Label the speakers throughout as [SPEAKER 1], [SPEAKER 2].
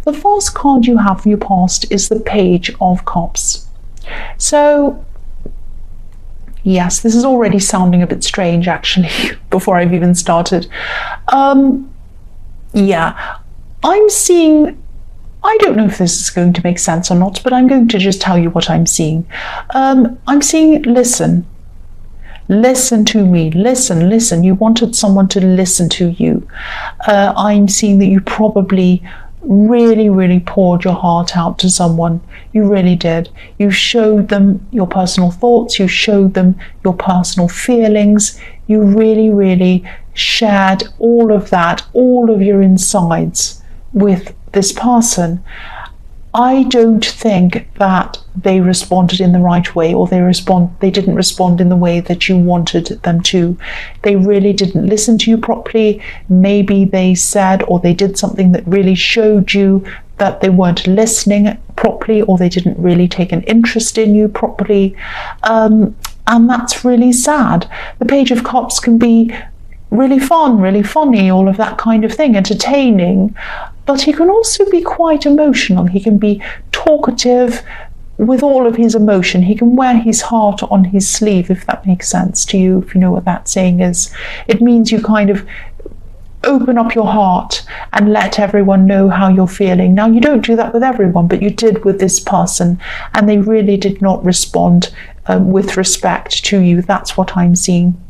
[SPEAKER 1] The first card you have for your past is the Page of Cups. So yes, this is already sounding a bit strange actually before I've even started. Yeah, I'm seeing, I don't know if this is going to make sense or not, but I'm going to just tell you what I'm seeing. I'm seeing listen. Listen to me, listen. You wanted someone to listen to you. I'm seeing that you probably really poured your heart out to someone. You really did. You showed them your personal thoughts, you showed them your personal feelings, you really shared all of that, all of your insides with this person. I don't think that they responded in the right way, or they didn't respond in the way that you wanted them to. They really didn't listen to you properly. Maybe they said or they did something that really showed you that they weren't listening properly, or they didn't really take an interest in you properly. And that's really sad. The Page of Cups can be really fun, really funny, all of that kind of thing, entertaining, but he can also be quite emotional. He can be talkative with all of his emotion. He can wear his heart on his sleeve, if that makes sense to you, if you know what that saying is. It means you kind of open up your heart and let everyone know how you're feeling. Now, you don't do that with everyone, but you did with this person, and they really did not respond with respect to you. That's what I'm seeing.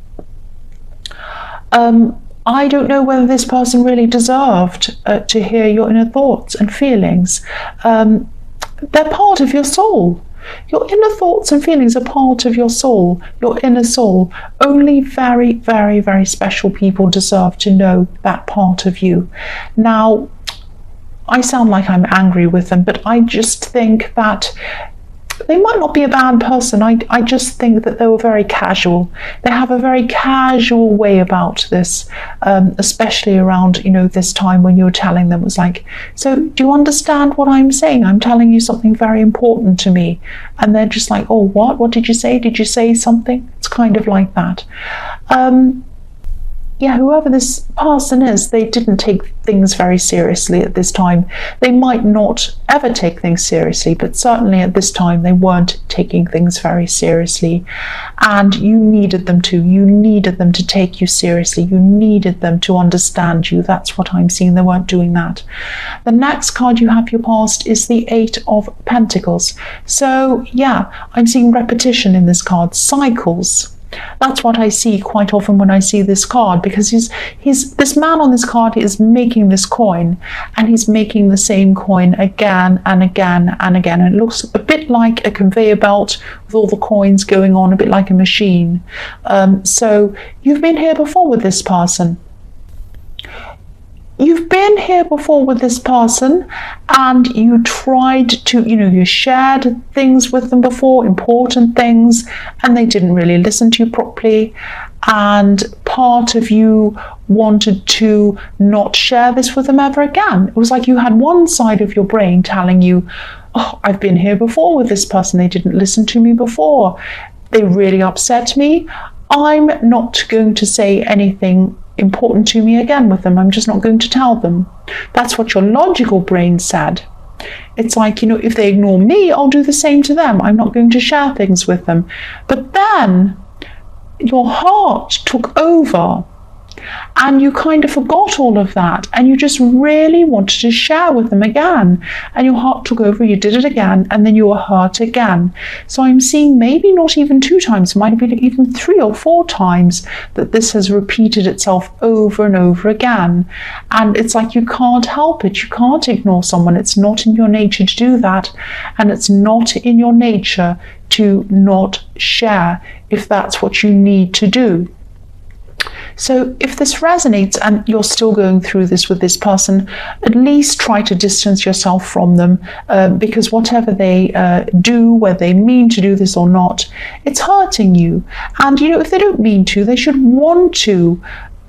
[SPEAKER 1] I don't know whether this person really deserved to hear your inner thoughts and feelings. They're part of your soul. Your inner thoughts and feelings are part of your soul, your inner soul. Only very special people deserve to know that part of you. Now, I sound like I'm angry with them, but I just think that they might not be a bad person. I just think that they were very casual. They have a very casual way about this, especially around, this time when you were telling them. It was like, so do you understand what I'm saying? I'm telling you something very important to me. And they're just like, oh, what? What did you say? Did you say something? It's kind of like that. Yeah, whoever this person is, they didn't take things very seriously at this time. They might not ever take things seriously, but certainly at this time they weren't taking things very seriously. And you needed them to. You needed them to take you seriously. You needed them to understand you. That's what I'm seeing. They weren't doing that. The next card you have your past is the Eight of Pentacles. So yeah, I'm seeing repetition in this card, cycles. That's what I see quite often when I see this card, because this man on this card is making this coin, and he's making the same coin again and again and again. And it looks a bit like a conveyor belt with all the coins going on, a bit like a machine. So you've been here before with this person. You've been here before with this person, and you tried to, you shared things with them before, important things, and they didn't really listen to you properly. And part of you wanted to not share this with them ever again. It was like you had one side of your brain telling you, oh, I've been here before with this person. They didn't listen to me before. They really upset me. I'm not going to say anything important to me again with them. I'm just not going to tell them. That's what your logical brain said. It's like, if they ignore me, I'll do the same to them. I'm not going to share things with them. But then your heart took over, and you kind of forgot all of that, and you just really wanted to share with them again, and your heart took over, you did it again, and then you were hurt again. So I'm seeing maybe not even 2 times, it might have been even 3 or 4 times that this has repeated itself over and over again. And it's like you can't help it. You can't ignore someone. It's not in your nature to do that, and it's not in your nature to not share if that's what you need to do. So if this resonates and you're still going through this with this person, at least try to distance yourself from them, because whatever they do, whether they mean to do this or not, it's hurting you. And if they don't mean to, they should want to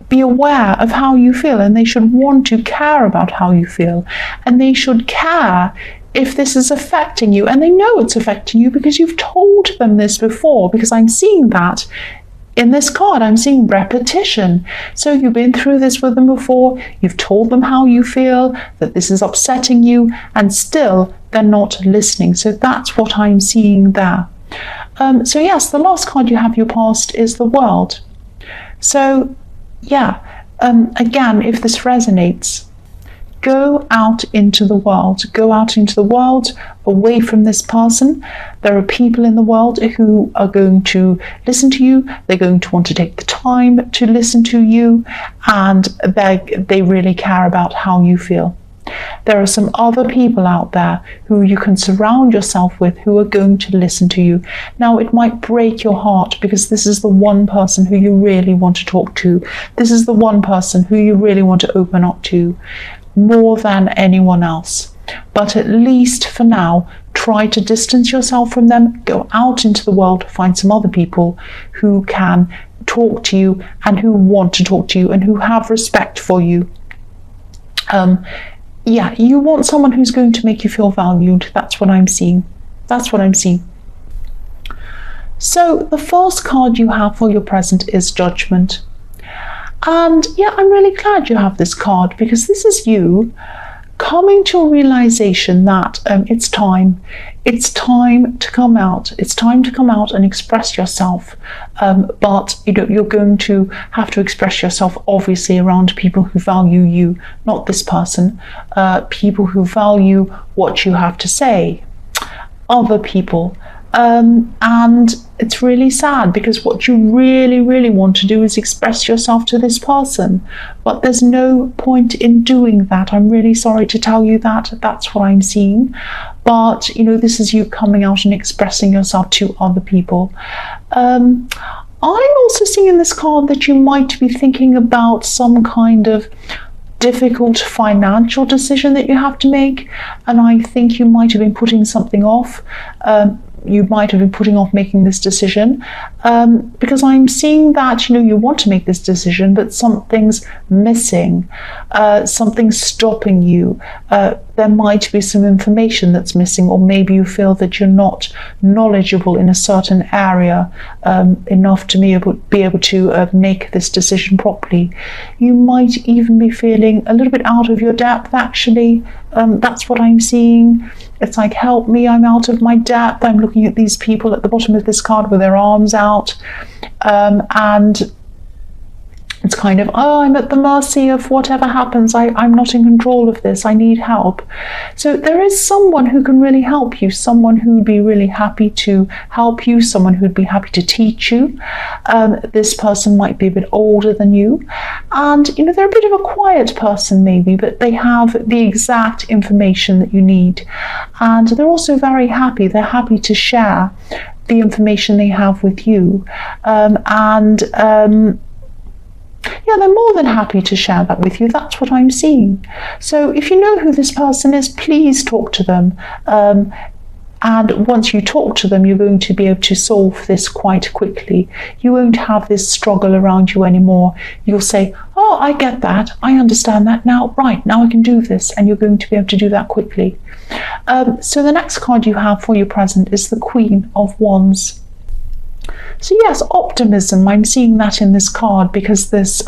[SPEAKER 1] be aware of how you feel, and they should want to care about how you feel, and they should care if this is affecting you, and they know it's affecting you because you've told them this before, because I'm seeing that in this card, I'm seeing repetition. So you've been through this with them before, you've told them how you feel, that this is upsetting you, and still they're not listening. So that's what I'm seeing there. So yes, the last card you have, your past, is the World. So yeah, again, if this resonates, go out into the world. Go out into the world, away from this person. There are people in the world who are going to listen to you. They're going to want to take the time to listen to you, and they really care about how you feel. There are some other people out there who you can surround yourself with who are going to listen to you. Now, it might break your heart because this is the one person who you really want to talk to. This is the one person who you really want to open up to more than anyone else. But at least for now, try to distance yourself from them. Go out into the world, find some other people who can talk to you and who want to talk to you and who have respect for you. Yeah, you want someone who's going to make you feel valued. That's what I'm seeing. That's what I'm seeing. So the first card you have for your present is Judgment. And yeah, I'm really glad you have this card, because this is you coming to a realization that it's time. It's time to come out. It's time to come out and express yourself. But you're going to have to express yourself, obviously, around people who value you, not this person. People who value what you have to say. Other people. And it's really sad, because what you really, really want to do is express yourself to this person, but there's no point in doing that. I'm really sorry to tell you that. That's what I'm seeing. But this is you coming out and expressing yourself to other people. I'm also seeing in this card that you might be thinking about some kind of difficult financial decision that you have to make, and I think you might have been putting something off. You might have been putting off making this decision, because I'm seeing that you want to make this decision, but something's missing, something's stopping you. There might be some information that's missing, or maybe you feel that you're not knowledgeable in a certain area enough to be able to make this decision properly. You might even be feeling a little bit out of your depth, actually. That's what I'm seeing. It's like, help me, I'm out of my depth. I'm looking at these people at the bottom of this card with their arms out, and it's kind of, I'm at the mercy of whatever happens. I'm not in control of this. I need help. So there is someone who can really help you, someone who would be really happy to help you, someone who'd be happy to teach you. This person might be a bit older than you, and they're a bit of a quiet person maybe, but they have the exact information that you need. And they're also very happy. They're happy to share the information they have with you. Yeah, they're more than happy to share that with you. That's what I'm seeing. So if you know who this person is, please talk to them. And once you talk to them, you're going to be able to solve this quite quickly. You won't have this struggle around you anymore. You'll say, oh, I get that. I understand that now. Right, now I can do this. And you're going to be able to do that quickly. So the next card you have for your present is the Queen of Wands. So yes, optimism, I'm seeing that in this card, because this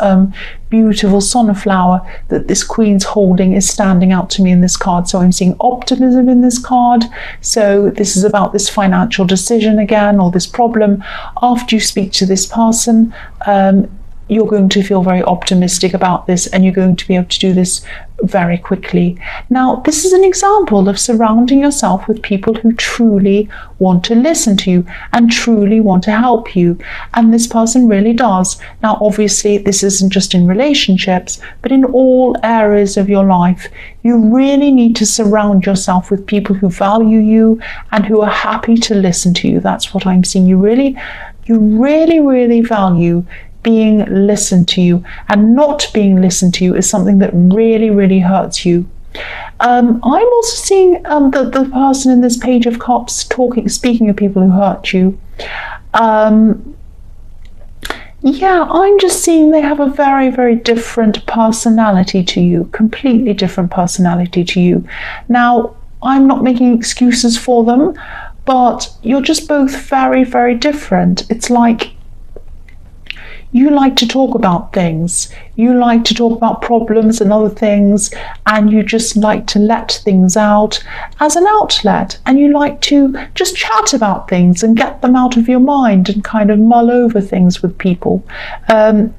[SPEAKER 1] beautiful sunflower that this queen's holding is standing out to me in this card. So I'm seeing optimism in this card. So this is about this financial decision again, or this problem. After you speak to this person, you're going to feel very optimistic about this, and you're going to be able to do this very quickly. Now, this is an example of surrounding yourself with people who truly want to listen to you and truly want to help you. And this person really does. Now, obviously, this isn't just in relationships, but in all areas of your life. You really need to surround yourself with people who value you and who are happy to listen to you. That's what I'm seeing. You really, really value being listened to you, and not being listened to you is something that really, really hurts you. I'm also seeing the person in this Page of Cups speaking of people who hurt you. Yeah, I'm just seeing they have a very, very different personality to you, completely different personality to you. Now, I'm not making excuses for them, but you're just both very, very different. It's like you like to talk about things. You like to talk about problems and other things, and you just like to let things out as an outlet, and you like to just chat about things and get them out of your mind and kind of mull over things with people.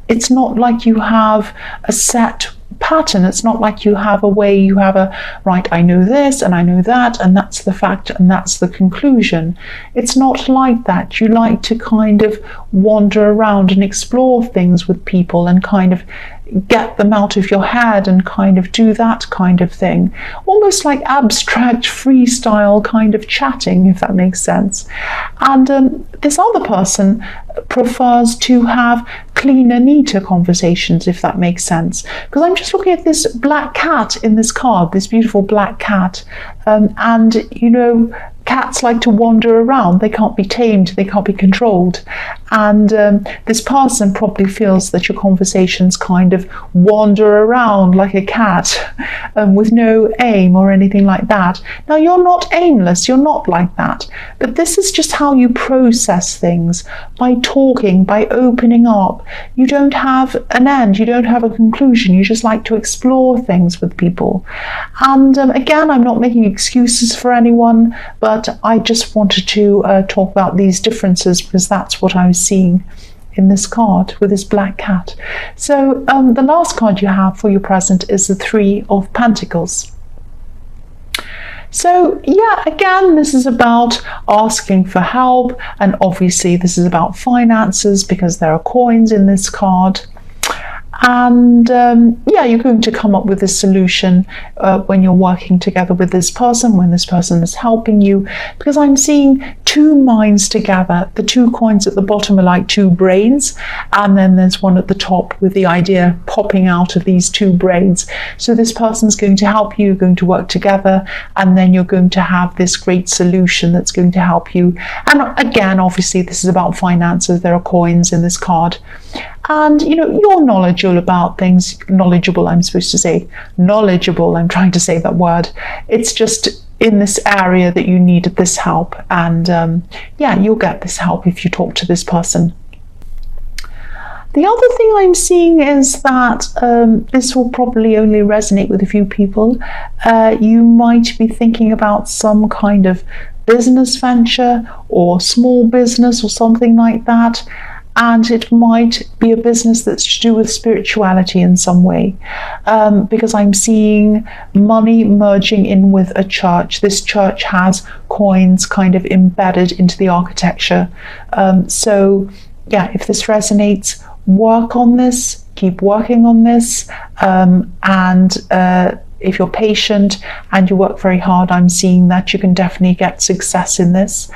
[SPEAKER 1] It's not like you have a set pattern. It's not like you have a way, you have a, right, I know this and I know that, and that's the fact and that's the conclusion. It's not like that. You like to kind of wander around and explore things with people and kind of get them out of your head and kind of do that kind of thing. Almost like abstract freestyle kind of chatting, if that makes sense. And this other person prefers to have cleaner, neater conversations, if that makes sense. Because I'm just looking at this black cat in this card, this beautiful black cat. And, you know, cats like to wander around. They can't be tamed, they can't be controlled. And this person probably feels that your conversations kind of wander around like a cat with no aim or anything like that. Now, you're not aimless, you're not like that. But this is just how you process things, by talking, by opening up. You don't have an end, you don't have a conclusion. You just like to explore things with people. And again, I'm not making excuses for anyone, but I just wanted to talk about these differences because that's what I was seeing in this card with this black cat. So the last card you have for your present is the Three of Pentacles. So yeah, again, this is about asking for help, and obviously this is about finances because there are coins in this card. And yeah, you're going to come up with a solution when you're working together with this person, when this person is helping you, because I'm seeing two minds together. The two coins at the bottom are like two brains, and then there's one at the top with the idea popping out of these two brains. So this person's going to help you, you're going to work together, and then you're going to have this great solution that's going to help you. And again, obviously this is about finances. There are coins in this card. And, you know, you're knowledgeable about things. Knowledgeable, I'm supposed to say. Knowledgeable, I'm trying to say that word. It's just in this area that you needed this help. And yeah, you'll get this help if you talk to this person. The other thing I'm seeing is that this will probably only resonate with a few people. You might be thinking about some kind of business venture or small business or something like that. And it might be a business that's to do with spirituality in some way, because I'm seeing money merging in with a church. This church has coins kind of embedded into the architecture. So yeah, if this resonates, work on this, keep working on this, and if you're patient and you work very hard, I'm seeing that you can definitely get success in this.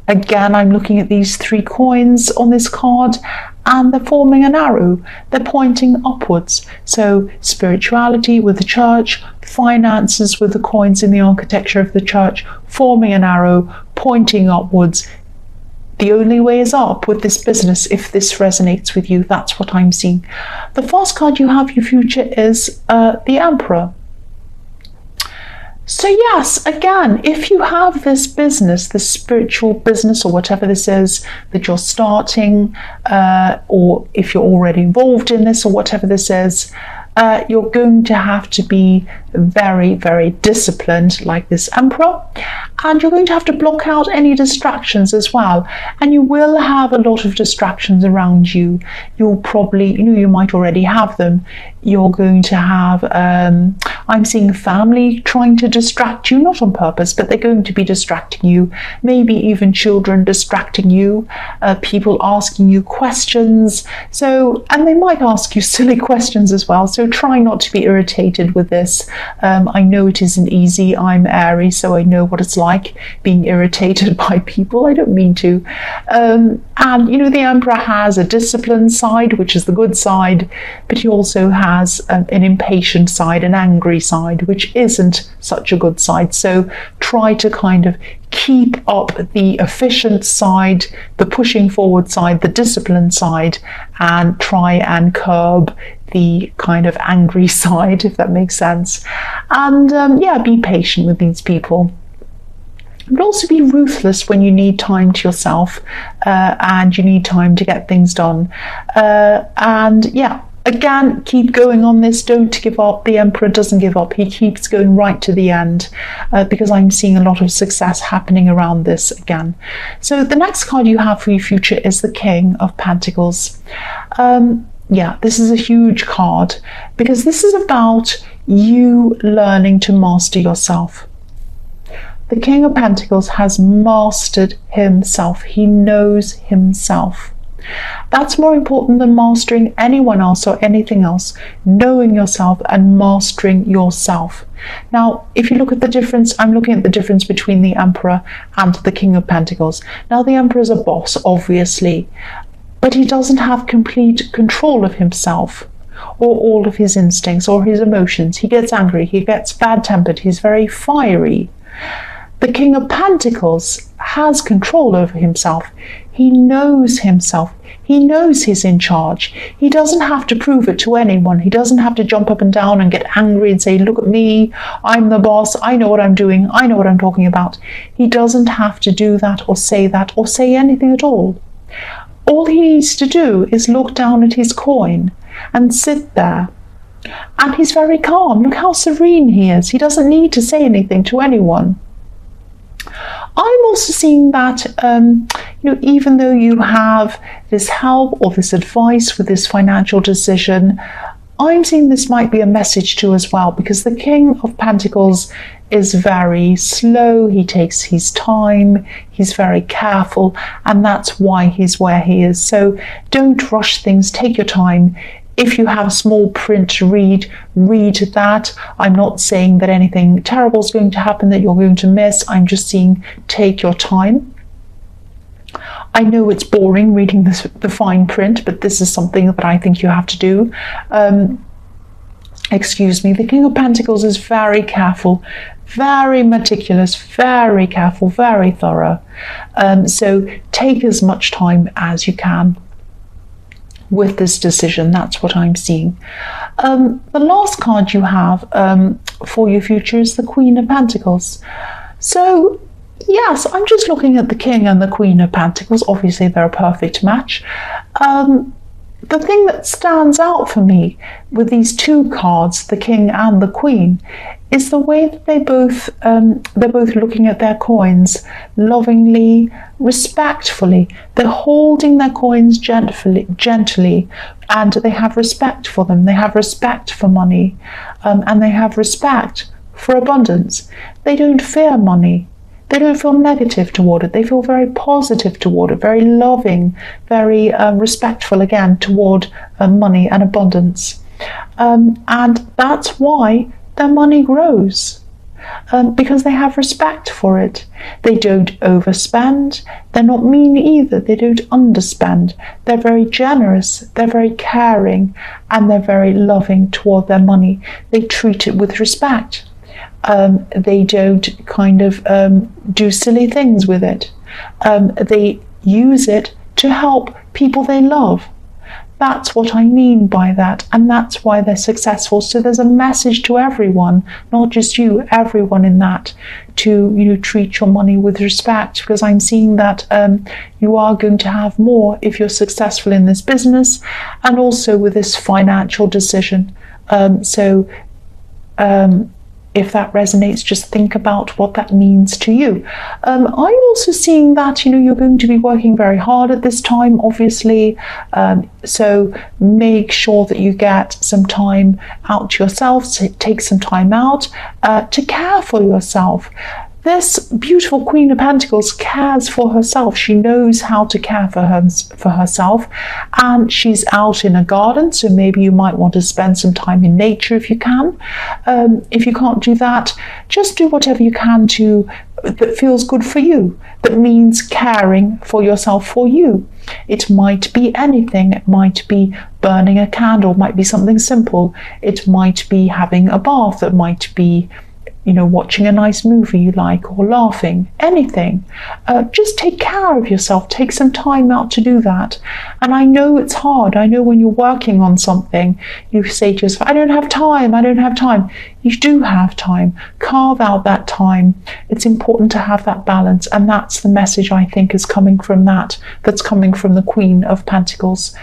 [SPEAKER 1] Again, I'm looking at these three coins on this card, and they're forming an arrow. They're pointing upwards. So spirituality with the church, finances with the coins in the architecture of the church, forming an arrow, pointing upwards. The only way is up with this business if this resonates with you. That's what I'm seeing. The first card you have, your future, is the Emperor. So yes, again, if you have this business, this spiritual business or whatever this is that you're starting, or if you're already involved in this or whatever this is, you're going to have to be very, very disciplined like this Emperor, and you're going to have to block out any distractions as well. And you will have a lot of distractions around you. You'll probably, you might already have them. You're going to have, I'm seeing family trying to distract you, not on purpose, but they're going to be distracting you. Maybe even children distracting you, people asking you questions. So, and they might ask you silly questions as well. So try not to be irritated with this. I know it isn't easy. I'm Aries, so I know what it's like being irritated by people. I don't mean to. And, the Emperor has a disciplined side, which is the good side, but he also has an impatient side, an angry side, which isn't such a good side. So try to kind of keep up the efficient side, the pushing forward side, the disciplined side, and try and curb the kind of angry side, if that makes sense. And yeah, be patient with these people. but also be ruthless when you need time to yourself and you need time to get things done. And yeah, again, keep going on this. Don't give up. The Emperor doesn't give up. He keeps going right to the end because I'm seeing a lot of success happening around this again. So the next card you have for your future is the King of Pentacles. Yeah, this is a huge card because this is about you learning to master yourself. The King of Pentacles has mastered himself. He knows himself. That's more important than mastering anyone else or anything else. Knowing yourself and mastering yourself. Now, if you look at the difference, I'm looking at the difference between the Emperor and the King of Pentacles. Now, the Emperor is a boss, obviously, but he doesn't have complete control of himself or all of his instincts or his emotions. He gets angry, he gets bad-tempered, he's very fiery. The King of Pentacles has control over himself. He knows himself. He knows he's in charge. He doesn't have to prove it to anyone. He doesn't have to jump up and down and get angry and say, look at me, I'm the boss, I know what I'm doing, I know what I'm talking about. He doesn't have to do that or say anything at all. All he needs to do is look down at his coin and sit there. And he's very calm. Look how serene he is. He doesn't need to say anything to anyone. I'm also seeing that, even though you have this help or this advice with this financial decision, I'm seeing this might be a message too as well, because the King of Pentacles is very slow. He takes his time. He's very careful, and that's why he's where he is. So don't rush things. Take your time. If you have a small print to read that. I'm not saying that anything terrible is going to happen that you're going to miss. I'm just saying take your time. I know it's boring reading the fine print, but this is something that I think you have to do. Excuse me. The King of Pentacles is very careful, very meticulous, very careful, very thorough. So take as much time as you can with this decision. That's what I'm seeing. The last card you have for your future is the Queen of Pentacles. So yes, I'm just looking at the King and the Queen of Pentacles. Obviously they're a perfect match. The thing that stands out for me with these two cards, the King and the Queen, is the way that they're both looking at their coins lovingly, respectfully. They're holding their coins gently, and they have respect for them. They have respect for money, and they have respect for abundance. They don't fear money. They don't feel negative toward it. They feel very positive toward it, very loving, very respectful again toward money and abundance. And that's why their money grows, because they have respect for it. They don't overspend. They're not mean either. They don't underspend. They're very generous. They're very caring, and they're very loving toward their money. They treat it with respect. They don't kind of do silly things with it. They use it to help people they love. That's what I mean by that, and that's why they're successful. So there's a message to everyone, not just you, everyone in that, to treat your money with respect, because I'm seeing that you are going to have more if you're successful in this business and also with this financial decision. If that resonates, just think about what that means to you. I'm also seeing that, you're going to be working very hard at this time, obviously. So make sure that you get some time out to yourself, so take some time out to care for yourself. This beautiful Queen of Pentacles cares for herself. She knows how to care for herself, and she's out in a garden, so maybe you might want to spend some time in nature if you can. If you can't do that, just do whatever you can that feels good for you, that means caring for yourself for you. It might be anything. It might be burning a candle, it might be something simple. It might be having a bath, it might be watching a nice movie you like, or laughing, anything. Just take care of yourself. Take some time out to do that. And I know it's hard. I know when you're working on something, you say to yourself, I don't have time. You do have time. Carve out that time. It's important to have that balance. And that's the message I think is coming from that's coming from the Queen of Pentacles.